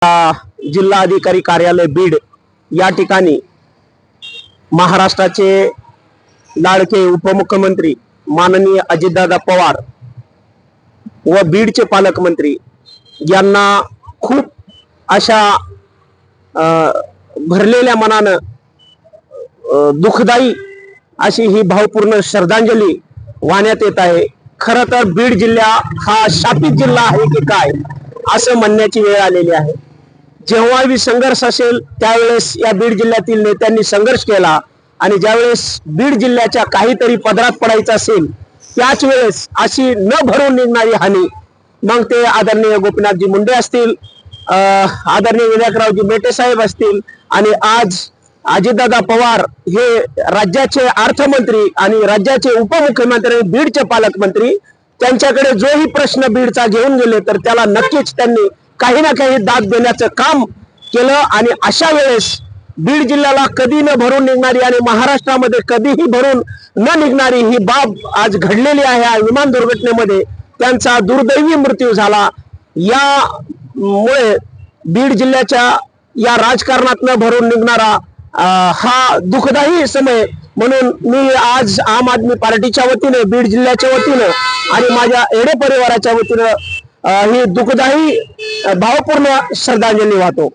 जिल्हा अधिकारी कार्यालय बीड या ठिकाणी महाराष्ट्राचे लाडके उपमुख्यमंत्री माननीय अजितदादा पवार व बीडचे पालकमंत्री यांना खूप अशा भरलेल्या मनानं दुःखदायी अशी ही भावपूर्ण श्रद्धांजली वाहण्यात येत आहे। खरं तर बीड जिल्हा हा शापित जिल्हा आहे की काय असं म्हणण्याची वेळ आलेली आहे। जेव्हाही संघर्ष असेल त्यावेळेस या बीड जिल्ह्यातील नेत्यांनी संघर्ष केला आणि ज्यावेळेस बीड जिल्ह्याच्या काहीतरी पदरात पडायचं असेल त्याच वेळेस अशी न भरून निघणारी हानी मग ते आदरणीय गोपीनाथजी मुंडे असतील, आदरणीय विनायकरावजी मेटे साहेब असतील आणि आज अजितदादा पवार हे राज्याचे अर्थमंत्री आणि राज्याचे उपमुख्यमंत्री बीडचे पालकमंत्री त्यांच्याकडे जोही प्रश्न बीडचा घेऊन गेले तर त्याला नक्कीच त्यांनी काही ना काही दाद देण्याचं काम केलं। आणि अशा वेळेस बीड जिल्ह्याला कधी न भरून निघणारी आणि महाराष्ट्रामध्ये कधीही भरून न निघणारी ही बाब आज घडलेली आहे। विमान दुर्घटनेमध्ये त्यांचा दुर्दैवी मृत्यू झाला। यामुळे बीड जिल्ह्याच्या या राजकारणात न भरून निघणारा हा दुःखदायी समय म्हणून मी आज आम आदमी पार्टीच्या वतीने बीड जिल्ह्याच्या वतीने आणि माझ्या एडे परिवाराच्या वतीने ही दुःखदायी भावपूर्ण श्रद्धांजली वाहतो।